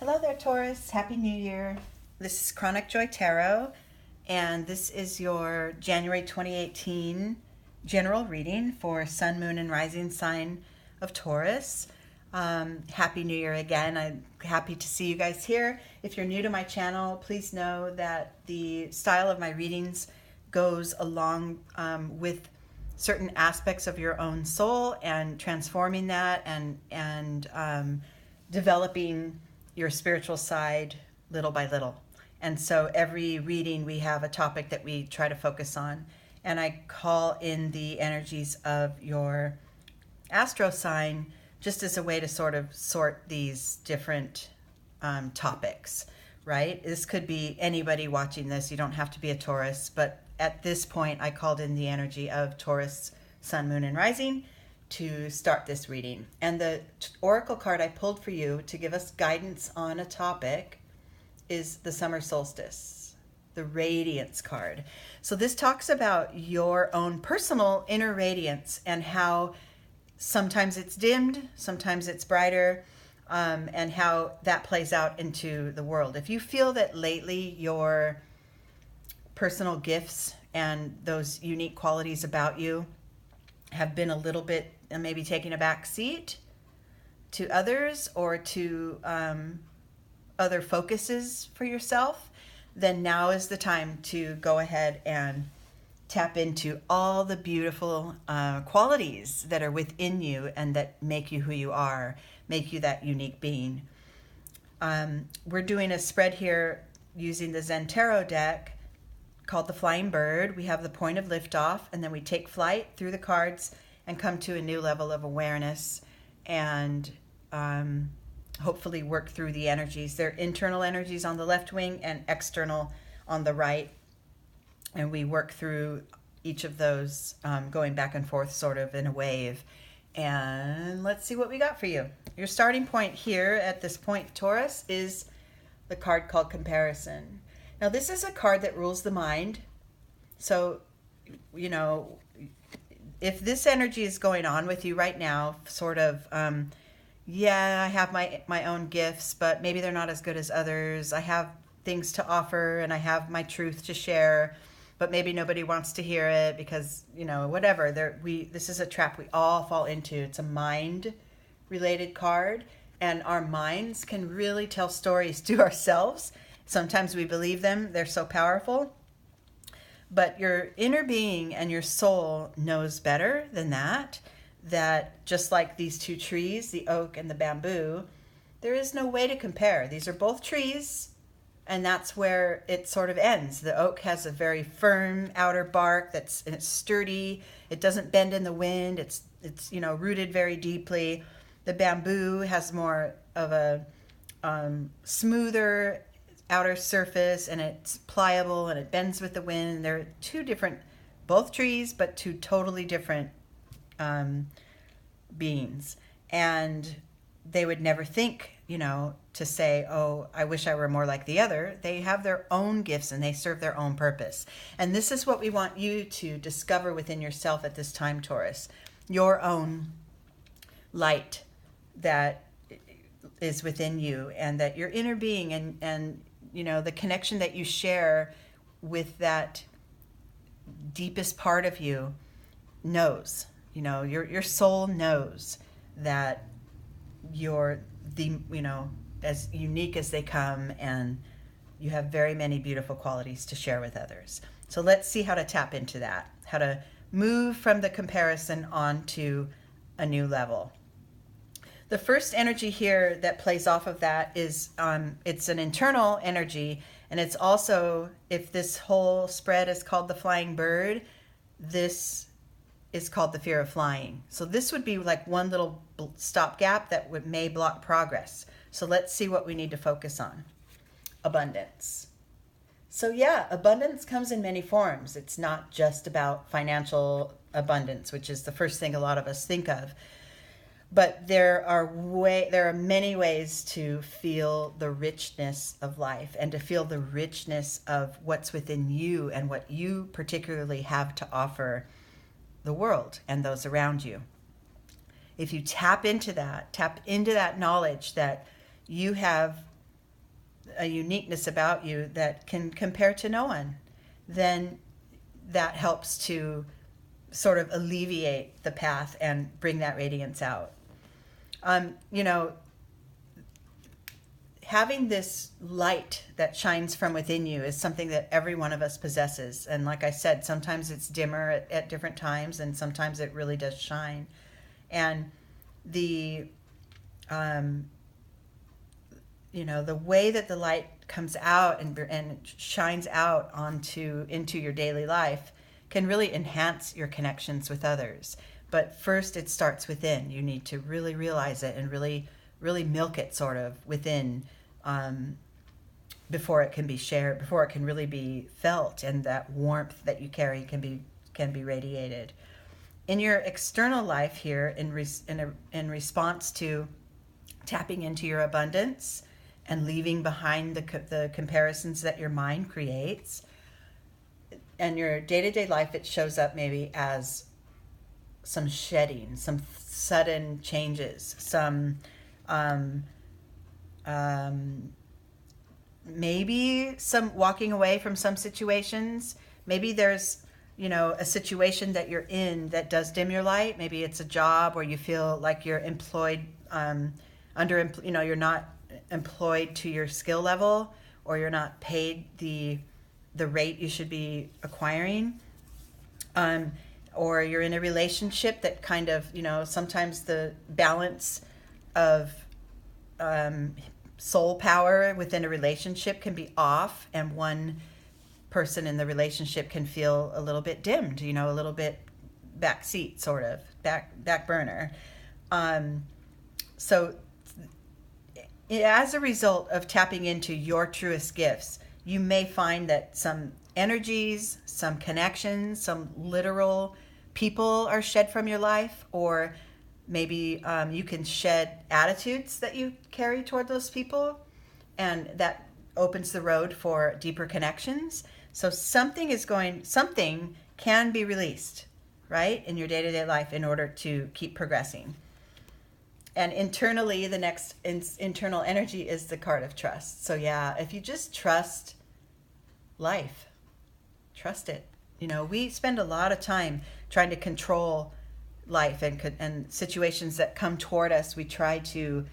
Hello there, Taurus. Happy New Year. This is Chronic Joy Tarot, and this is your January 2018 general reading for Sun, Moon, and Rising sign of Taurus. Happy New Year again. I'm happy to see you guys here. If you're new to my channel, please know that the style of my readings goes along with certain aspects of your own soul and transforming that and developing your spiritual side little by little. And so every reading we have a topic that we try to focus on. And I call in the energies of your astro sign just as a way to sort of sort these different topics, right? This could be anybody watching this. You don't have to be a Taurus, but at this point I called in the energy of Taurus, Sun, Moon, and Rising to start this reading. And the oracle card I pulled for you to give us guidance on a topic is the summer solstice, the radiance card. So this talks about your own personal inner radiance and how sometimes it's dimmed, sometimes it's brighter, and how that plays out into the world. If you feel that lately your personal gifts and those unique qualities about you have been a little bit maybe taking a back seat to others or to other focuses for yourself, then now is the time to go ahead and tap into all the beautiful qualities that are within you and that make you who you are, make you that unique being. We're doing a spread here using the Zen Tarot deck called the Flying Bird. We have the point of liftoff, and then we take flight through the cards and come to a new level of awareness and hopefully work through the energies. They're internal energies on the left wing and external on the right. And we work through each of those going back and forth sort of in a wave. And let's see what we got for you. Your starting point here at this point, Taurus, is the card called Comparison. Now this is a card that rules the mind. So, you know, if this energy is going on with you right now, sort of, yeah, I have my own gifts, but maybe they're not as good as others. I have things to offer and I have my truth to share, but maybe nobody wants to hear it because, you know, whatever. This is a trap we all fall into. It's a mind-related card, and our minds can really tell stories to ourselves. Sometimes we believe them. They're so powerful. But your inner being and your soul knows better than that just like these two trees, the oak and the bamboo, there is no way to compare. These are both trees, and that's where it sort of ends. The oak has a very firm outer bark and it's sturdy. It doesn't bend in the wind. It's rooted very deeply. The bamboo has more of a smoother outer surface, and it's pliable and it bends with the wind. They're two different, both trees, but two totally different beings. And they would never think, to say, oh, I wish I were more like the other. They have their own gifts and they serve their own purpose. And this is what we want you to discover within yourself at this time, Taurus. Your own light that is within you, and that your inner being and the connection that you share with that deepest part of you knows. Your soul knows that you're as unique as they come, and you have very many beautiful qualities to share with others. So let's see how to tap into that, how to move from the comparison on to a new level. The first energy here that plays off of that is it's an internal energy, and it's also, if this whole spread is called the Flying Bird, this is called the fear of flying. So this would be like one little stopgap that may block progress. So let's see what we need to focus on. Abundance. So yeah, abundance comes in many forms. It's not just about financial abundance, which is the first thing a lot of us think of. But there are many ways to feel the richness of life and to feel the richness of what's within you and what you particularly have to offer the world and those around you. If you tap into that knowledge that you have a uniqueness about you that can compare to no one, then that helps to sort of alleviate the path and bring that radiance out. You know, having this light that shines from within you is something that every one of us possesses. And like I said, sometimes it's dimmer at different times, and sometimes it really does shine. And the, you know, the way that the light comes out and shines out into your daily life can really enhance your connections with others. But first, it starts within. You need to really realize it and really milk it sort of within, before it can be shared, before it can really be felt, and that warmth that you carry can be radiated. In your external life here, in response to tapping into your abundance and leaving behind the comparisons that your mind creates, and your day-to-day life, it shows up maybe as some shedding, some sudden changes, some maybe some walking away from some situations. Maybe there's, you know, a situation that you're in that does dim your light. Maybe it's a job where you feel like you're employed, you know, you're not employed to your skill level, or you're not paid the rate you should be acquiring. Or you're in a relationship that kind of, you know, sometimes the balance of soul power within a relationship can be off, and one person in the relationship can feel a little bit dimmed, you know, a little bit backseat, sort of back burner. So as a result of tapping into your truest gifts, you may find that some energies, some connections, some literal people are shed from your life, or maybe you can shed attitudes that you carry toward those people, and that opens the road for deeper connections. So something can be released, right, in your day-to-day life in order to keep progressing. And internally, the next internal energy is the card of trust. So yeah, if you just trust life, trust it. You know, we spend a lot of time trying to control life and situations that come toward us. We try to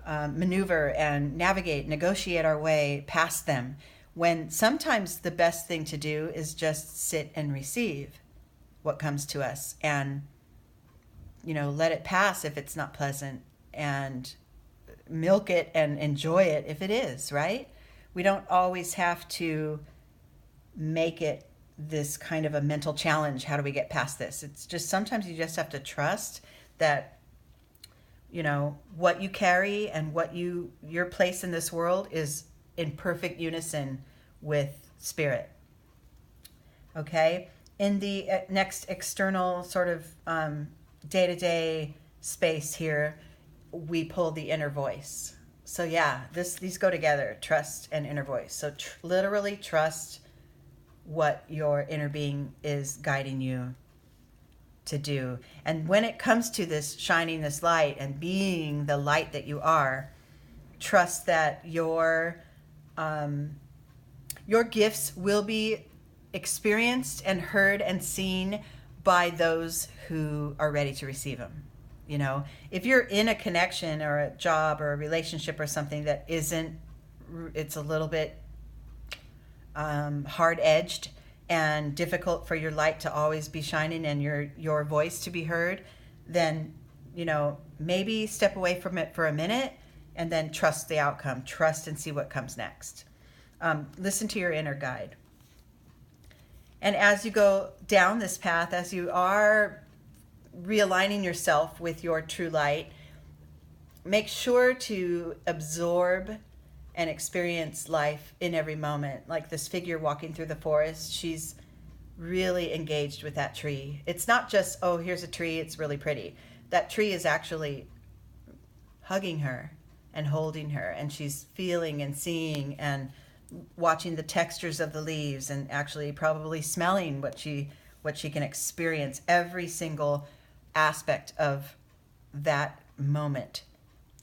maneuver and navigate, negotiate our way past them, when sometimes the best thing to do is just sit and receive what comes to us, and, you know, let it pass if it's not pleasant, and milk it and enjoy it if it is, right? We don't always have to make it this kind of a mental challenge. How do we get past this? It's just, sometimes you just have to trust that, you know, what you carry and what your place in this world is in perfect unison with spirit. Okay? In the next external sort of day-to-day space here, we pull the inner voice. So yeah, these go together, trust and inner voice. So literally trust what your inner being is guiding you to do. And when it comes to this shining this light and being the light that you are, trust that your gifts will be experienced and heard and seen by those who are ready to receive them. You know, if you're in a connection or a job or a relationship or something that isn't, it's a little bit hard-edged and difficult for your light to always be shining and your voice to be heard, then, you know, maybe step away from it for a minute and then trust the outcome. Trust and see what comes next. Listen to your inner guide. And as you go down this path, as you are realigning yourself with your true light, make sure to absorb and experience life in every moment. Like this figure walking through the forest, she's really engaged with that tree. It's not just, oh, here's a tree, it's really pretty. That tree is actually hugging her and holding her, and she's feeling and seeing and watching the textures of the leaves, and actually probably smelling what she can experience, every single aspect of that moment.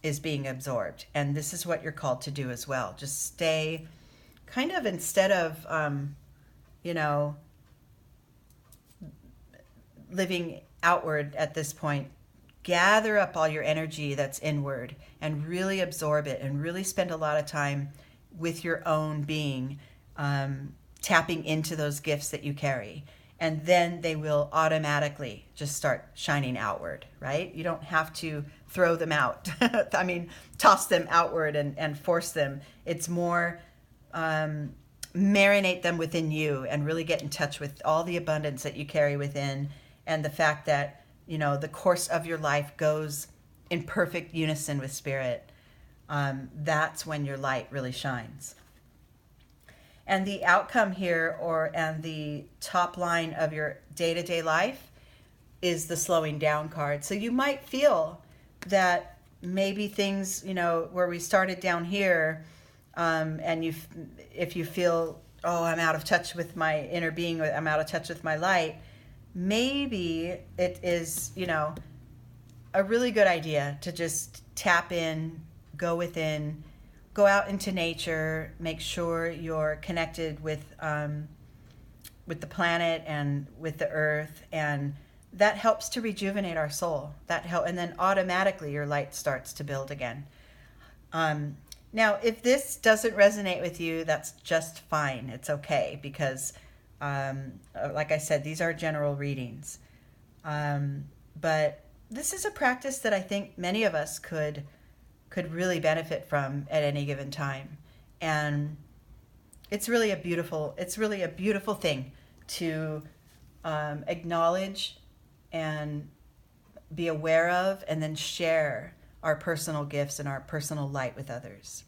is being absorbed. And this is what you're called to do as well. Just stay kind of, instead of, you know, living outward at this point, gather up all your energy that's inward and really absorb it, and really spend a lot of time with your own being, tapping into those gifts that you carry. And then they will automatically just start shining outward, right? You don't have to throw them out. I mean, toss them outward and force them. It's more marinate them within you and really get in touch with all the abundance that you carry within, and the fact that, you know, the course of your life goes in perfect unison with Spirit. That's when your light really shines. And the outcome here, and the top line of your day-to-day life, is the slowing down card. So you might feel that maybe things, you know, where we started down here, and if you feel, oh, I'm out of touch with my inner being, or I'm out of touch with my light, maybe it is, you know, a really good idea to just tap in, go within, go out into nature, make sure you're connected with the planet and with the earth, and that helps to rejuvenate our soul. And then automatically your light starts to build again. Now, if this doesn't resonate with you, that's just fine. It's okay, because like I said, these are general readings. But this is a practice that I think many of us could really benefit from at any given time. And it's really a beautiful thing to acknowledge and be aware of, and then share our personal gifts and our personal light with others.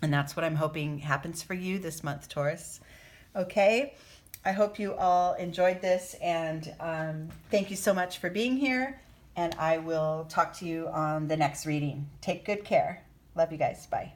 And that's what I'm hoping happens for you this month, Taurus. Okay, I hope you all enjoyed this, and thank you so much for being here, and I will talk to you on the next reading. Take good care. Love you guys. Bye.